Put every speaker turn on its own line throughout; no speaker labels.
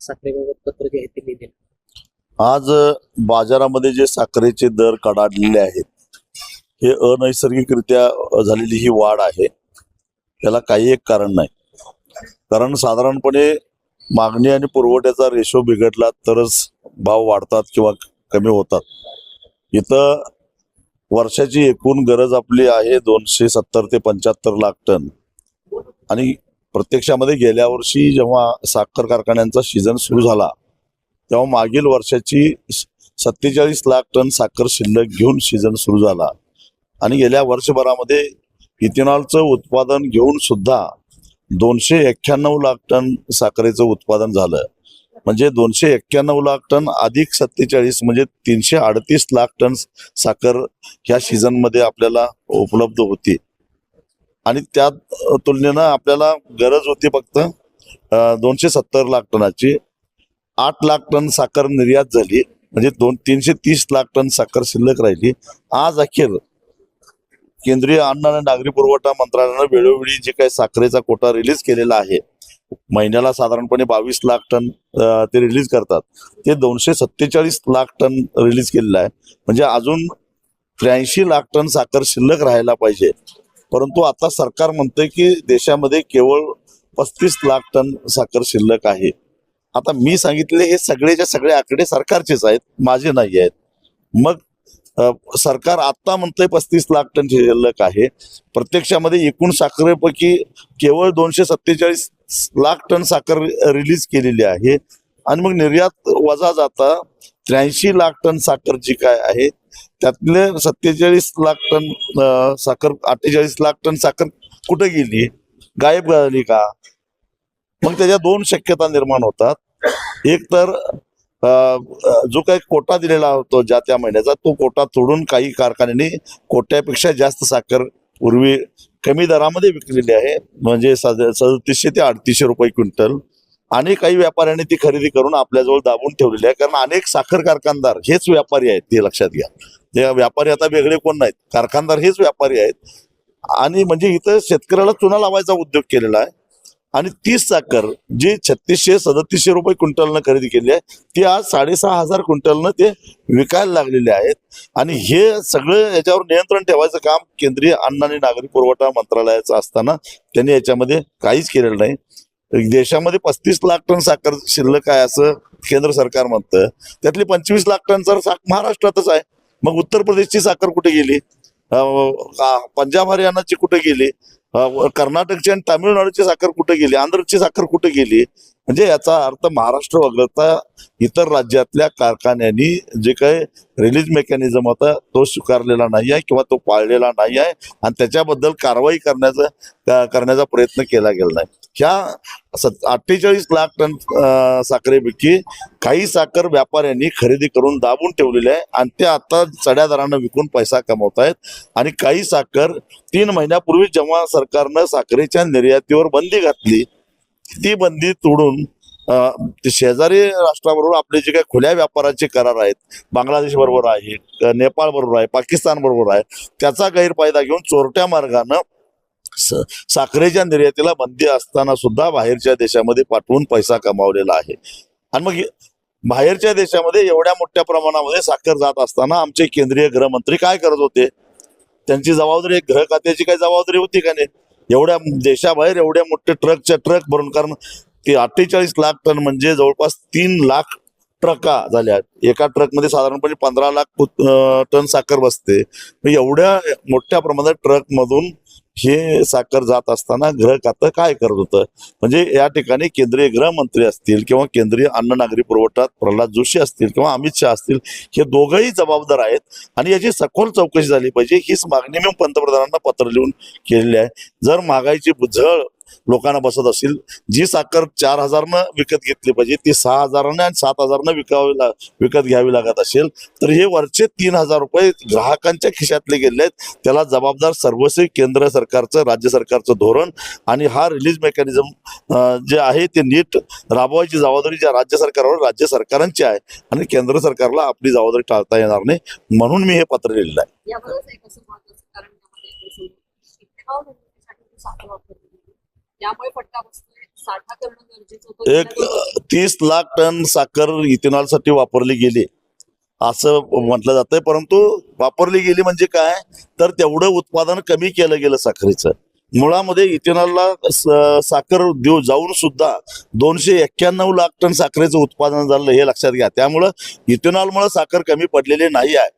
साखरेबाबत पत्र जे आहे ते लिहिले.
आज बाजारामध्ये जे साखरेचे दर कडाडलेले आहेत हे अनैसर्गिकरित्या झालेली ही वाढ आहे. त्याला काही एक कारण नाही. कारण साधारणपणे मागणी आणि पुरवठ्याचा रेशो बिघडला तरच भाव वाढतात किंवा कमी होतात. इथं वर्षाची एकूण गरज आपली आहे 270 ते 75 लाख टन आणि प्रत्यक्षामध्ये गेल्या वर्षी जेव्हा साखर कारखान्यांचा सीझन सुरू झाला तेव्हा मागील वर्षाची 47 लाख टन साखर शिल्लक घेऊन सीझन सुरू झाला आणि गेल्या वर्षभरामध्ये इथेनॉलचं उत्पादन घेऊन सुद्धा 291 लाख टन साखरेचं उत्पादन झालं. म्हणजे 291 लाख टन अधिक 47 म्हणजे 338 लाख टन साखर ह्या सीझनमध्ये आपल्याला उपलब्ध होती आणि त्या तुलनेनं आपल्याला गरज होती फक्त 270 लाख टनाची. 8 लाख टन साखर निर्यात झाली म्हणजे 330 लाख टन साखर शिल्लक राहिली. आज अखेर केंद्रीय अन्न आणि नागरी पुरवठा मंत्रालयानं वेळोवेळी जे काही साखरेचा कोटा रिलीज केलेला आहे, महिन्याला साधारणपणे 22 लाख टन ते रिलीज करतात, ते 247 लाख टन रिलीज केलेलं आहे. म्हणजे अजून 83 लाख टन साखर शिल्लक राहायला पाहिजे. परंतु आता सरकार म्हणतंय की देशामध्ये केवळ 35 लाख टन साखर शिल्लक आहे. आता मी सांगितले हे सगळेच्या सगळे आकडे सरकारचेच आहेत, माझे नाही आहेत. मग सरकार आता म्हणतंय 35 लाख टन शिल्लक आहे. प्रत्यक्षामध्ये एकूण साखरेपैकी केवळ 247 लाख टन साखर रिलीज केलेली आहे आणि मग निर्यात वजा जाता 83 लाख टन साखर जी काय आहे त्यातले 47 लाख टन साखर 48 लाख टन साखर कुठे गेली, गायब झाली का? मग त्याच्या दोन शक्यता निर्माण होतात. एक तर जो काही कोटा दिलेला होतो ज्या त्या महिन्याचा तो कोटा तोडून काही कारखान्यांनी कोट्यापेक्षा जास्त साखर पूर्वी कमी दरामध्ये विकलेली आहे, म्हणजे 3700 ते 3800 रुपये क्विंटल, आणि काही व्यापाऱ्यांनी ती खरेदी करून आपल्याजवळ दाबून ठेवलेली आहे. कारण अनेक साखर कारखानदार हेच व्यापारी आहेत, ते लक्षात घ्या. ते व्यापारी आता वेगळे कोण नाहीत, कारखानदार हेच व्यापारी आहेत. आणि म्हणजे इथं शेतकऱ्याला चुना लावायचा उद्योग केलेला आहे. आणि तीच साखर जी 3600-3700 रुपये क्विंटलनं खरेदी केली आहे ती आज 6500 क्विंटलनं ते विकायला लागलेले आहेत. आणि हे सगळं याच्यावर नियंत्रण ठेवायचं काम केंद्रीय अन्न आणि नागरी पुरवठा मंत्रालयाचं असताना त्यांनी याच्यामध्ये काहीच केलेलं नाही. देशामध्ये 35 लाख टन साखर शिल्लक आहे असं केंद्र सरकार म्हणतं, त्यातली 25 लाख टन तर महाराष्ट्रातच आहे. मग उत्तर प्रदेशची साखर कुठे गेली, पंजाब हरियाणाची कुठे गेली, कर्नाटकची आणि तामिळनाडूची साखर कुठे गेली, आंध्रची साखर कुठे गेली? म्हणजे याचा अर्थ महाराष्ट्र वगळता इतर राज्यातल्या कारखान्यांनी जे काही रिलीज मेकॅनिझम होता तो स्वीकारलेला नाही आहे किंवा तो पाळलेला नाही आहे आणि त्याच्याबद्दल कारवाई करण्याचा प्रयत्न केला गेला नाही. ह्या 48 लाख टन साखरेपैकी काही साखर व्यापाऱ्यांनी खरेदी करून दाबून ठेवलेली आहे आणि ते आता चढ्या दरानं विकून पैसा कमवत आहेत. आणि काही साखर 3 महिन्यापूर्वी जेव्हा सरकारनं साखरेच्या निर्यातीवर बंदी घातली ती बंदी तोडून शेजारी राष्ट्राबरोबर आपले जे काही खुल्या व्यापाराचे करार आहेत, बांगलादेश बरोबर आहे, नेपाळ बरोबर आहे, पाकिस्तान बरोबर आहे, त्याचा गैरफायदा घेऊन चोरट्या मार्गानं साखरेच्या निर्यातीला बंदी असताना सुद्धा बाहेरच्या देशामध्ये पाठवून पैसा कमावलेला आहे. आणि मग बाहेरच्या देशामध्ये एवढ्या मोठ्या प्रमाणामध्ये साखर जात असताना आमचे केंद्रीय गृहमंत्री काय करत होते? त्यांची जबाबदारी, गृह खात्याची काही जबाबदारी होती का नाही? एवढ्या देशाबाहेर एवढ्या मोठे ट्रक भरून, कारण ते 48 लाख टन म्हणजे जवळपास 3 लाख ट्रका झाल्या. एका ट्रकमध्ये साधारणपणे 15 लाख टन साखर बसते. एवढ्या मोठ्या प्रमाणात ट्रकमधून हे साखर जात असताना गृह खातं काय करत होतं? म्हणजे या ठिकाणी केंद्रीय गृहमंत्री असतील किंवा केंद्रीय अन्न नागरी पुरवठा प्रल्हाद जोशी असतील किंवा अमित शहा असतील, हे दोघंही जबाबदार आहेत आणि याची सखोल चौकशी झाली पाहिजे. हीच मागणी मी पंतप्रधानांना पत्र लिहून केलेली आहे. जर महागाईची झळ लोकांना बसत असेल, जी साखर 4000 विकत घेतली पाहिजे ती 6000 आणि 7000 विकत घ्यावी लागत असेल तर हे वरचे 3000 रुपये ग्राहकांच्या खिशातले गेले आहेत. त्याला जबाबदार सर्वस्वी केंद्र सरकारचं, राज्य सरकारचं धोरण आणि हा रिलीज मेकॅनिझम जे आहे ते नीट राबवायची जबाबदारी ज्या राज्य सरकारवर राज्य सरकारांची आहे आणि केंद्र सरकारला आपली जबाबदारी टाळता येणार नाही. म्हणून मी हे पत्र लिहिलेलं आहे.
यामुळे फटका बसतोय साठा करणं गरजेचं होतं.
एक 30 लाख टन साखर इथेनॉलसाठी वापरली गेली असं म्हटलं जातंय, परंतु वापरली गेली म्हणजे काय, तर तेवढं उत्पादन कमी केलं गेलं साखरेचं. मुळामध्ये इथेनॉलला साखर देऊ जाऊन सुद्धा 291 लाख टन साखरेचं उत्पादन झालं हे लक्षात घ्या. त्यामुळं इथेनॉलमुळे साखर कमी पडलेली नाही आहे.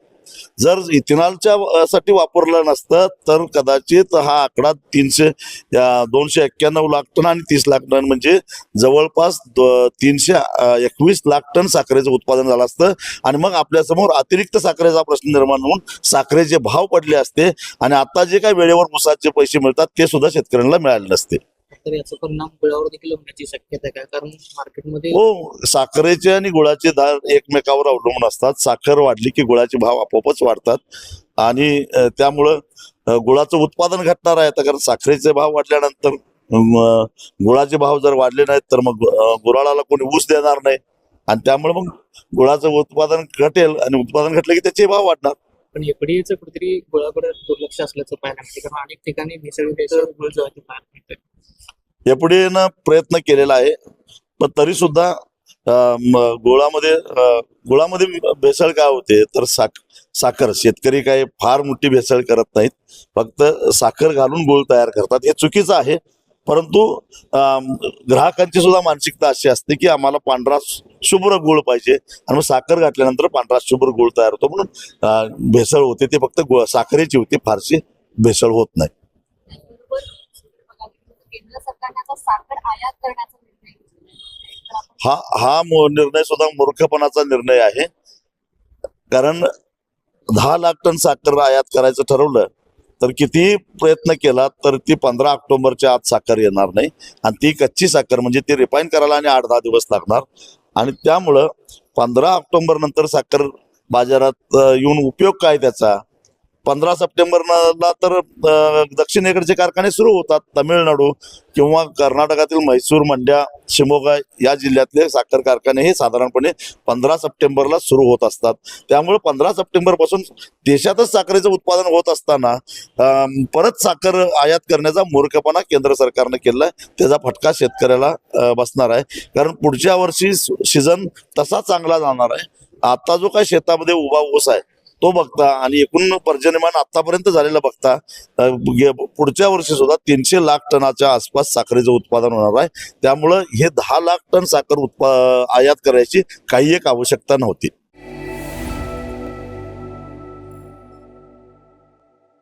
जर इथेनॉलच्या साठी वापरलं नसतं तर कदाचित हा आकडा 291 लाख टन आणि 30 लाख टन म्हणजे जवळपास 321 लाख टन साखरेचं उत्पादन झालं असतं. आणि मग आपल्यासमोर अतिरिक्त साखरेचा प्रश्न निर्माण होऊन साखरेचे भाव पडले असते आणि आता जे काही वेळेवर ऊसाचे पैसे मिळतात ते सुद्धा शेतकऱ्यांना मिळाले नसते.
तर याचा परिणाम गुळावर देखील होण्याची शक्यता आहे का? कारण मार्केटमध्ये
हो, साखरेचे आणि गुळाचे दर एकमेकावर अवलंबून असतात. साखर वाढली की गुळाचे भाव आपोआपच वाढतात आणि त्यामुळं गुळाचं उत्पादन घटणार आहे. कारण साखरेचे भाव वाढल्यानंतर गुळाचे भाव जर वाढले नाहीत तर मग गुराळाला कोणी ऊस देणार नाही आणि त्यामुळे मग गुळाचं उत्पादन घटेल आणि उत्पादन घटलं की त्याचे भाव वाढणार.
पण एफडीएचं कुठेतरी गुळाकडे दुर्लक्ष असल्याचं पाहायला मिळते, कारण अनेक ठिकाणी भेसळ गुळ जो आहे ते पाहायला मिळतोय.
एफडीएनं प्रयत्न केलेला आहे, पण तरी सुद्धा गुळामध्ये भेसळ काय होते तर साखर शेतकरी काय फार मोठी भेसळ करत नाहीत, फक्त साखर घालून गुळ तयार करतात. हे चुकीचं आहे, परंतु ग्राहकांची सुद्धा मानसिकता अशी असते की आम्हाला पांढरा शुभ्र गुळ पाहिजे आणि मग साखर घातल्यानंतर पांढरा शुभ्र गुळ तयार होतो, म्हणून भेसळ होते. ते फक्त साखरेची होती, फारशी भेसळ होत नाही.
केंद्र सरकारने आता साखर आयात करण्याचा निर्णय घेतला.
हा निर्णय सुद्धा मूर्खपणाचा निर्णय आहे. कारण 10 लाख टन साखर आयात करायचं ठरवलं तर कितीही प्रयत्न केला तर ती 15 ऑक्टोबरच्या आत साखर येणार नाही आणि ती कच्ची साखर म्हणजे ती रिफाईन करायला आणि 8-10 दिवस लागणार आणि त्यामुळं 15 ऑक्टोबर नंतर साखर बाजारात येऊन उपयोग काय त्याचा. 15 सप्टेंबरला तर दक्षिणेकडचे कारखाने सुरू होतात. तामिळनाडू किंवा कर्नाटकातील म्हैसूर, मंड्या, शिमोगा या जिल्ह्यातले साखर कारखाने हे साधारणपणे 15 सप्टेंबरला सुरू होत असतात. त्यामुळे 15 सप्टेंबर पासून देशातच साखरेचं उत्पादन होत असताना परत साखर आयात करण्याचा मूर्खपणा केंद्र सरकारनं केलाय. त्याचा फटका शेतकऱ्याला बसणार आहे. कारण पुढच्या वर्षी सीझन तसा चांगला जाणार आहे. आता जो काय शेतामध्ये उभा ऊस आहे तो बघता आणि एकूण पर्जन्यमान आतापर्यंत झालेलं बघता पुढच्या वर्षी सुद्धा 300 लाख टनाच्या आसपास साखरेचं उत्पादन होणार आहे. त्यामुळं हे 10 लाख टन साखर आयात करायची काही एक आवश्यकता नव्हती.